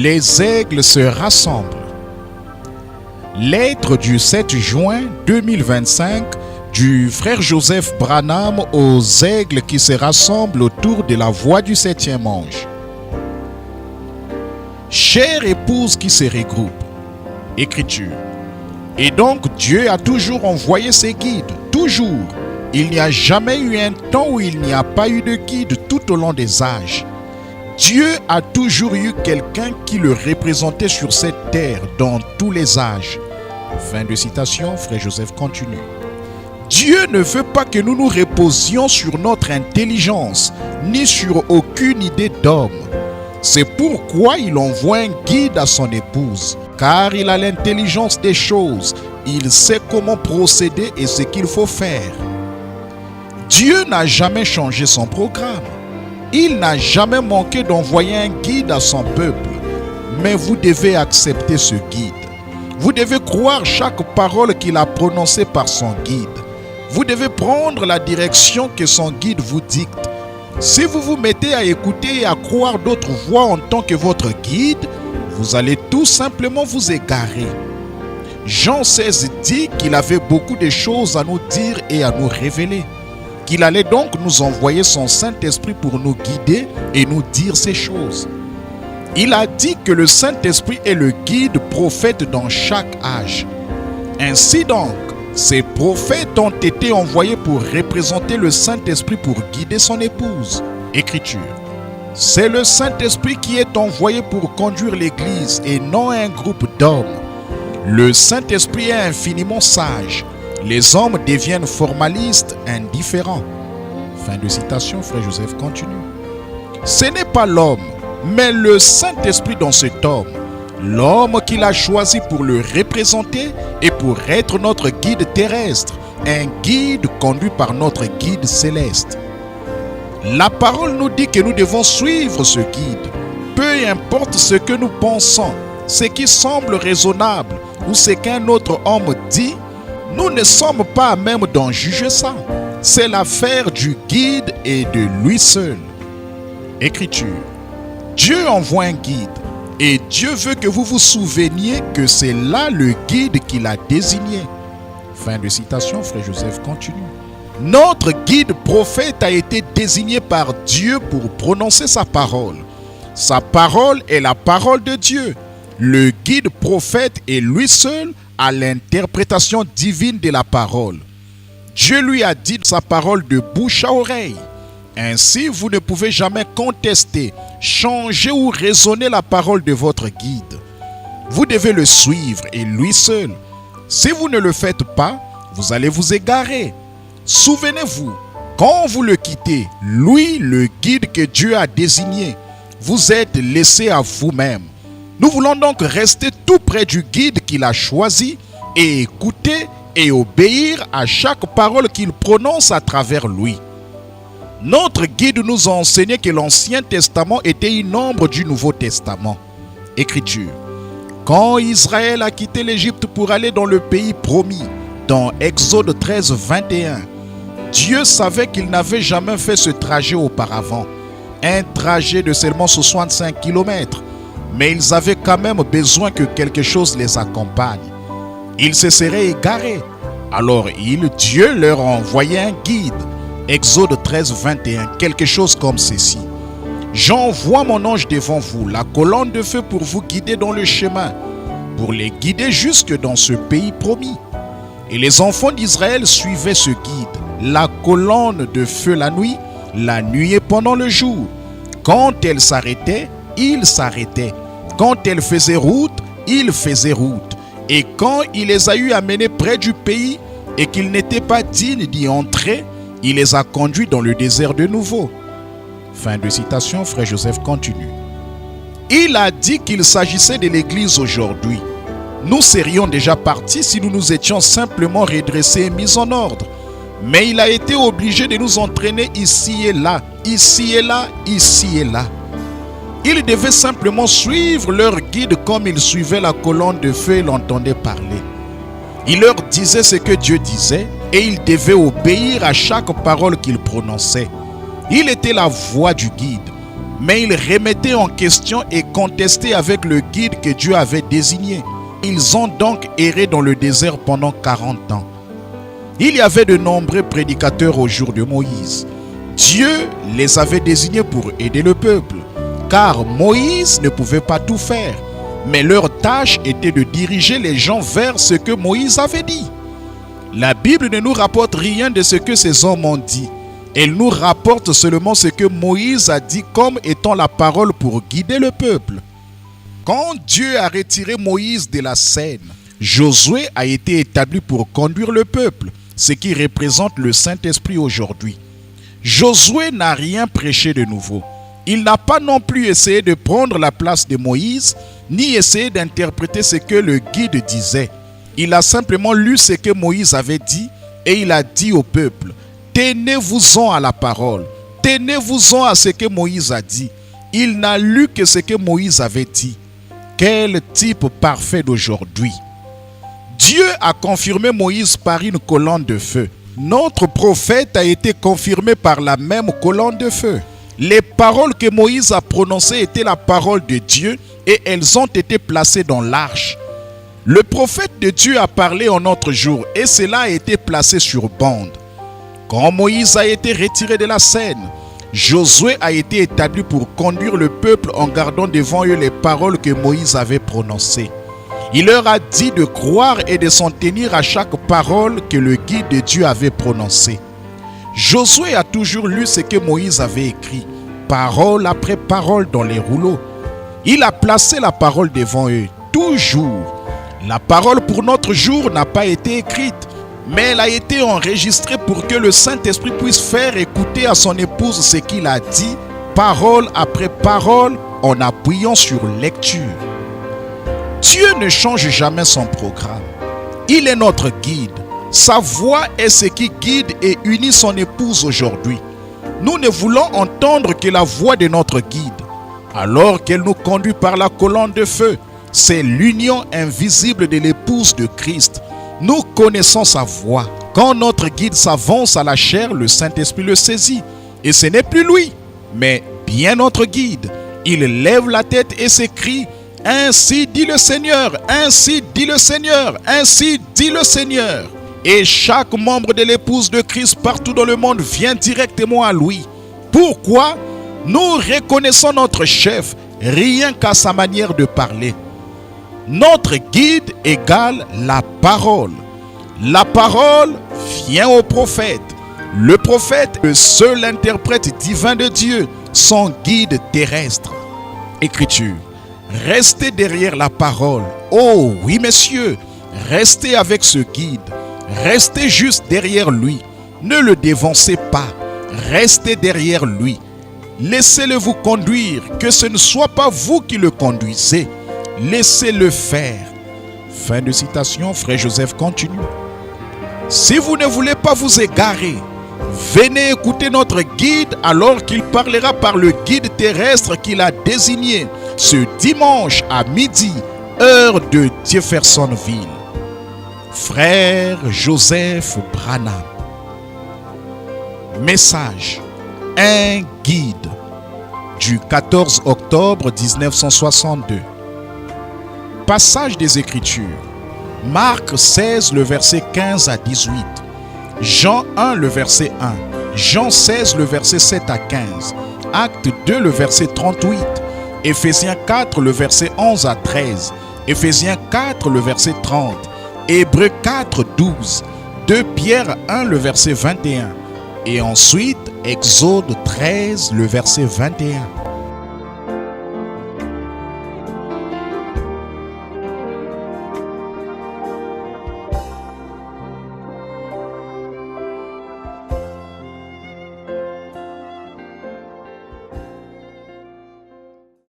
Les aigles se rassemblent. Lettre du 7 juin 2025 du frère Joseph Branham aux aigles qui se rassemblent autour de la voix du 7e ange. Chère épouse qui se regroupe. Écriture. Et donc Dieu a toujours envoyé ses guides, toujours. Il n'y a jamais eu un temps où il n'y a pas eu de guide tout au long des âges. Dieu a toujours eu quelqu'un qui le représentait sur cette terre dans tous les âges. Fin de citation, frère Joseph continue. Dieu ne veut pas que nous nous reposions sur notre intelligence, ni sur aucune idée d'homme. C'est pourquoi il envoie un guide à son épouse, car il a l'intelligence des choses, il sait comment procéder et ce qu'il faut faire. Dieu n'a jamais changé son programme. Il n'a jamais manqué d'envoyer un guide à son peuple. Mais vous devez accepter ce guide. Vous devez croire chaque parole qu'il a prononcée par son guide. Vous devez prendre la direction que son guide vous dicte. Si vous vous mettez à écouter et à croire d'autres voix en tant que votre guide, vous allez tout simplement vous égarer. Jean 16 dit qu'il avait beaucoup de choses à nous dire et à nous révéler. Qu'il allait donc nous envoyer son Saint-Esprit pour nous guider et nous dire ces choses. Il a dit que le Saint-Esprit est le guide prophète dans chaque âge. Ainsi donc, ces prophètes ont été envoyés pour représenter le Saint-Esprit pour guider son épouse. Écriture. C'est le Saint-Esprit qui est envoyé pour conduire l'Église et non un groupe d'hommes. Le Saint-Esprit est infiniment sage. Les hommes deviennent formalistes, indifférents. Fin de citation, frère Joseph continue. Ce n'est pas l'homme, mais le Saint-Esprit dans cet homme. L'homme qu'il a choisi pour le représenter et pour être notre guide terrestre. Un guide conduit par notre guide céleste. La parole nous dit que nous devons suivre ce guide. Peu importe ce que nous pensons, ce qui semble raisonnable ou ce qu'un autre homme dit, nous ne sommes pas à même d'en juger ça. C'est l'affaire du guide et de lui seul. Écriture. Dieu envoie un guide et Dieu veut que vous vous souveniez que c'est là le guide qu'il a désigné. Fin de citation, frère Joseph continue. Notre guide prophète a été désigné par Dieu pour prononcer sa parole. Sa parole est la parole de Dieu. Le guide prophète est lui seul à l'interprétation divine de la parole. Dieu lui a dit sa parole de bouche à oreille. Ainsi, vous ne pouvez jamais contester, changer ou raisonner la parole de votre guide. Vous devez le suivre et lui seul. Si vous ne le faites pas, vous allez vous égarer. Souvenez-vous, quand vous le quittez, lui, le guide que Dieu a désigné, vous êtes laissé à vous-même. Nous voulons donc rester tout près du guide qu'il a choisi et écouter et obéir à chaque parole qu'il prononce à travers lui. Notre guide nous a enseigné que l'Ancien Testament était une ombre du Nouveau Testament. Écriture. Quand Israël a quitté l'Égypte pour aller dans le pays promis, dans Exode 13, 21, Dieu savait qu'ils n'avaient jamais fait ce trajet auparavant. Un trajet de seulement 65 km. Mais ils avaient quand même besoin que quelque chose les accompagne. Ils se seraient égarés. Alors Dieu leur a envoyé un guide. Exode 13, 21, quelque chose comme ceci. J'envoie mon ange devant vous, la colonne de feu pour vous guider dans le chemin, pour les guider jusque dans ce pays promis. Et les enfants d'Israël suivaient ce guide, la colonne de feu la nuit et pendant le jour. Quand elle s'arrêtait, il s'arrêtait. Quand elle faisait route, il faisait route. Et quand il les a eu amenés près du pays et qu'ils n'étaient pas dignes d'y entrer, il les a conduits dans le désert de nouveau. Fin de citation, frère Joseph continue. Il a dit qu'il s'agissait de l'Église aujourd'hui. Nous serions déjà partis si nous nous étions simplement redressés et mis en ordre. Mais il a été obligé de nous entraîner ici et là, ici et là, ici et là. Ils devaient simplement suivre leur guide comme ils suivaient la colonne de feu et l'entendaient parler. Il leur disait ce que Dieu disait et ils devaient obéir à chaque parole qu'il prononçait. Il était la voix du guide. mais ils remettaient en question et contestaient avec le guide que Dieu avait désigné. Ils ont donc erré dans le désert pendant 40 ans. Il y avait de nombreux prédicateurs au jour de Moïse. Dieu les avait désignés pour aider le peuple, car Moïse ne pouvait pas tout faire, mais leur tâche était de diriger les gens vers ce que Moïse avait dit. La Bible ne nous rapporte rien de ce que ces hommes ont dit. Elle nous rapporte seulement ce que Moïse a dit comme étant la parole pour guider le peuple. Quand Dieu a retiré Moïse de la scène, Josué a été établi pour conduire le peuple, ce qui représente le Saint-Esprit aujourd'hui. Josué n'a rien prêché de nouveau. Il n'a pas non plus essayé de prendre la place de Moïse, ni essayé d'interpréter ce que le guide disait. Il a simplement lu ce que Moïse avait dit et il a dit au peuple, « Tenez-vous-en à la parole, tenez-vous-en à ce que Moïse a dit. » Il n'a lu que ce que Moïse avait dit. Quel type parfait d'aujourd'hui! Dieu a confirmé Moïse par une colonne de feu. Notre prophète a été confirmé par la même colonne de feu. Les paroles que Moïse a prononcées étaient la parole de Dieu et elles ont été placées dans l'arche. Le prophète de Dieu a parlé en notre jour et cela a été placé sur bande. Quand Moïse a été retiré de la scène, Josué a été établi pour conduire le peuple en gardant devant eux les paroles que Moïse avait prononcées. Il leur a dit de croire et de s'en tenir à chaque parole que le guide de Dieu avait prononcée. Josué a toujours lu ce que Moïse avait écrit, parole après parole dans les rouleaux. Il a placé la parole devant eux, toujours. La parole pour notre jour n'a pas été écrite, mais elle a été enregistrée pour que le Saint-Esprit puisse faire écouter à son épouse ce qu'il a dit, parole après parole, en appuyant sur lecture. Dieu ne change jamais son programme. Il est notre guide. Sa voix est ce qui guide et unit son épouse aujourd'hui. Nous ne voulons entendre que la voix de notre guide, alors qu'elle nous conduit par la colonne de feu. C'est l'union invisible de l'épouse de Christ. Nous connaissons sa voix. Quand notre guide s'avance à la chair, le Saint-Esprit le saisit. Et ce n'est plus lui, mais bien notre guide. Il lève la tête et s'écrie, « Ainsi dit le Seigneur, ainsi dit le Seigneur, ainsi dit le Seigneur. » Et chaque membre de l'épouse de Christ partout dans le monde vient directement à lui. Pourquoi? Nous reconnaissons notre chef rien qu'à sa manière de parler. Notre guide égale la parole. La parole vient au prophète. Le prophète est le seul interprète divin de Dieu, son guide terrestre. Écriture. Restez derrière la parole. Oh oui, messieurs, restez avec ce guide. Restez juste derrière lui. Ne le dévancez pas. Restez derrière lui. Laissez-le vous conduire, que ce ne soit pas vous qui le conduisez. Laissez-le faire. Fin de citation, Frère Joseph continue. Si vous ne voulez pas vous égarer, venez écouter notre guide alors qu'il parlera par le guide terrestre qu'il a désigné ce dimanche à midi, heure de Jeffersonville. Frère Joseph Branham. Message. Un guide du 14 octobre 1962. Passage des Écritures. Marc 16, le verset 15 à 18. Jean 1, le verset 1. Jean 16, le verset 7 à 15. Acte 2, le verset 38. Éphésiens 4, le verset 11 à 13. Éphésiens 4, le verset 30. Hébreux 4, 12. 2 Pierre 1, le verset 21. Et ensuite, Exode 13, le verset 21.